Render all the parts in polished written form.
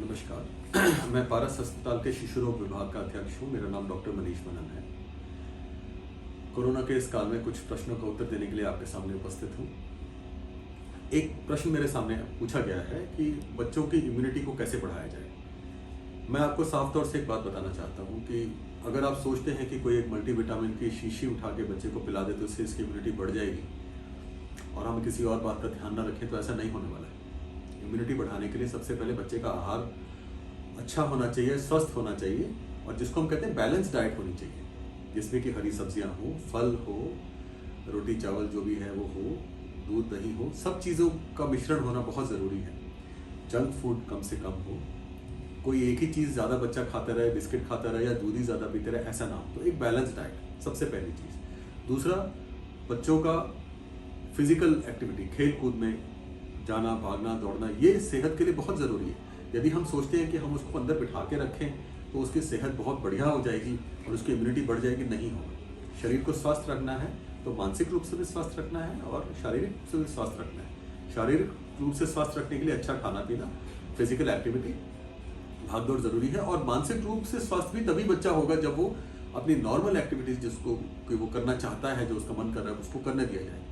नमस्कार। मैं पारस अस्पताल के शिशु रोग विभाग का अध्यक्ष हूँ। मेरा नाम डॉक्टर मनीष मनन है। कोरोना के इस काल में कुछ प्रश्नों का उत्तर देने के लिए आपके सामने उपस्थित हूँ। एक प्रश्न मेरे सामने पूछा गया है कि बच्चों की इम्यूनिटी को कैसे बढ़ाया जाए। मैं आपको साफ तौर से एक बात बताना चाहता हूँ कि अगर आप सोचते हैं कि कोई एक मल्टीविटामिन की शीशी उठा के बच्चे को पिला दे तो इससे इसकी इम्यूनिटी बढ़ जाएगी और हम किसी और बात का ध्यान न रखें, तो ऐसा नहीं होने वाला है। इम्यूनिटी बढ़ाने के लिए सबसे पहले बच्चे का आहार अच्छा होना चाहिए, स्वस्थ होना चाहिए, और जिसको हम कहते हैं बैलेंस डाइट होनी चाहिए, जिसमें कि हरी सब्जियां हो, फल हो, रोटी चावल जो भी है वो हो, दूध दही हो, सब चीज़ों का मिश्रण होना बहुत ज़रूरी है। जंक फूड कम से कम हो, कोई एक ही चीज़ ज़्यादा बच्चा खाता रहे, बिस्किट खाता रहे या दूध ही ज़्यादा पीते रहे, ऐसा ना हो। तो एक बैलेंस डाइट सबसे पहली चीज़। दूसरा, बच्चों का फिजिकल एक्टिविटी, खेल कूद में जाना, भागना, दौड़ना, ये सेहत के लिए बहुत ज़रूरी है। यदि हम सोचते हैं कि हम उसको अंदर बिठा के रखें तो उसकी सेहत बहुत बढ़िया हो जाएगी और उसकी इम्यूनिटी बढ़ जाएगी, नहीं होगा। शरीर को स्वस्थ रखना है तो मानसिक रूप से भी स्वस्थ रखना है और शारीरिक रूप से भी स्वस्थ रखना है। शारीरिक रूप से स्वस्थ रखने के लिए अच्छा खाना पीना, फिजिकल एक्टिविटी, भागदौड़ जरूरी है। और मानसिक रूप से स्वस्थ भी तभी बच्चा होगा जब वो अपनी नॉर्मल एक्टिविटीज जिसको कि वो करना चाहता है, जो उसका मन कर रहा है, उसको करने दिया जाए।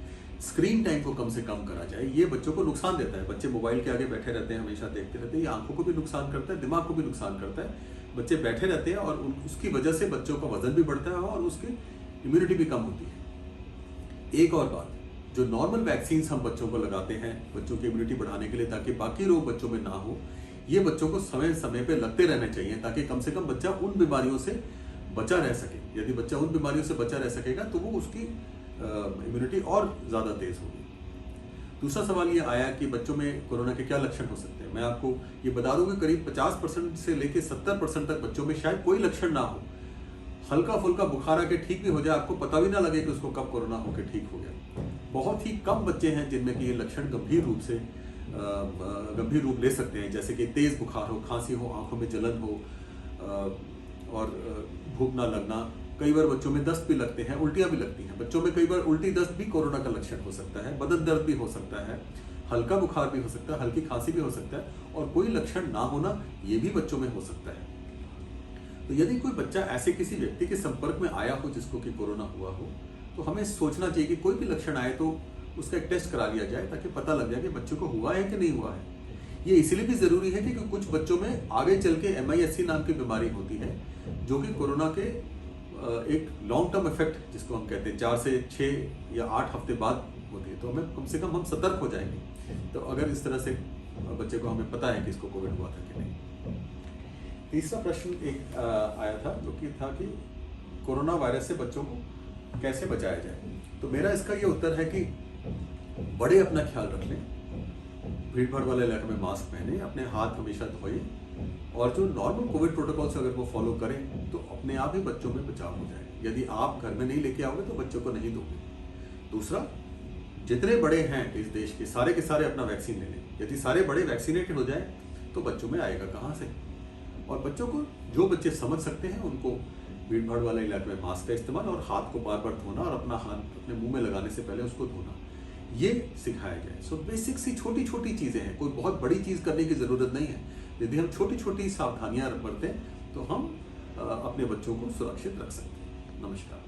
स्क्रीन टाइम को कम से कम करा जाए। ये बच्चों को नुकसान देता है। बच्चे मोबाइल के आगे बैठे रहते हैं, हमेशा देखते रहते हैं, ये आंखों को भी नुकसान करता है, दिमाग को भी नुकसान करता है। बच्चे बैठे रहते हैं और उसकी वजह से बच्चों का वजन भी बढ़ता है और उसकी इम्यूनिटी भी कम होती है। एक और बात, जो नॉर्मल वैक्सीन हम बच्चों को लगाते हैं बच्चों की इम्यूनिटी बढ़ाने के लिए, ताकि बाकी रोग बच्चों में ना हो, ये बच्चों को समय समय पे लगते रहने चाहिए, ताकि कम से कम बच्चा उन बीमारियों से बचा रह सके। यदि बच्चा उन बीमारियों से बचा रह सकेगा तो वो उसकी इम्यूनिटी और ज़्यादा तेज होगी। दूसरा सवाल ये आया कि बच्चों में कोरोना के क्या लक्षण हो सकते हैं। मैं आपको ये बता दूं कि करीब 50% से लेकर 70% तक बच्चों में शायद कोई लक्षण ना हो। हल्का फुल्का बुखार आके ठीक भी हो जाए, आपको पता भी ना लगे कि उसको कब कोरोना होकर ठीक हो गया। बहुत ही कम बच्चे हैं जिनमें कि ये लक्षण गंभीर रूप ले सकते हैं, जैसे कि तेज बुखार हो, खांसी हो, आंखों में जलन हो और भूख ना लगना। कई बार बच्चों में दस्त भी लगते हैं, उल्टियां भी लगती हैं। बच्चों में कई बार उल्टी दस्त भी कोरोना का लक्षण हो सकता है। बदन दर्द भी हो सकता है, हल्का बुखार भी हो सकता है, हल्की खांसी भी हो सकता है, और कोई लक्षण ना होना ये भी बच्चों में हो सकता है। तो यदि कोई बच्चा ऐसे किसी व्यक्ति के संपर्क में आया हो जिसको कि कोरोना हुआ हो, तो हमें सोचना चाहिए कि कोई भी लक्षण आए तो उसका एक टेस्ट करा लिया जाए, ताकि पता लग जाए कि बच्चों को हुआ है कि नहीं हुआ है। ये इसलिए भी जरूरी है कि कुछ बच्चों में आगे चल के MIS-C नाम की बीमारी होती है, जो कि कोरोना के एक लॉन्ग टर्म इफेक्ट जिसको हम कहते हैं 4 से 6 या 8 हफ्ते बाद होती है। तो हमें कम से कम हम सतर्क हो जाएंगे तो अगर इस तरह से बच्चे को हमें पता है कि इसको कोविड हुआ था कि नहीं। तीसरा प्रश्न एक आया था जो कि था कि कोरोना वायरस से बच्चों को कैसे बचाया जाए। तो मेरा इसका ये उत्तर है कि बड़े अपना ख्याल रख लें, भीड़ भाड़ वाले इलाके में मास्क पहने, अपने हाथ हमेशा धोए, और जो नॉर्मल कोविड प्रोटोकॉल्स अगर वो फॉलो करें तो अपने आप ही बच्चों में बचाव हो जाए। यदि आप घर में नहीं लेके आओगे तो बच्चों को नहीं दोगे। दूसरा, जितने बड़े हैं इस देश के सारे अपना वैक्सीन ले लें। यदि सारे बड़े वैक्सीनेटेड हो जाए तो बच्चों में आएगा कहाँ से। और बच्चों को, जो बच्चे समझ सकते हैं, उनको भीड़ भाड़ वाले इलाके में मास्क का इस्तेमाल और हाथ को बार बार धोना और अपना हाथ अपने मुंह में लगाने से पहले उसको धोना, ये सिखाया जाए। सो बेसिक सी छोटी छोटी चीज़ें हैं, कोई बहुत बड़ी चीज़ करने की ज़रूरत नहीं है। यदि हम छोटी छोटी सावधानियां बरतें तो हम अपने बच्चों को सुरक्षित रख सकते हैं। नमस्कार।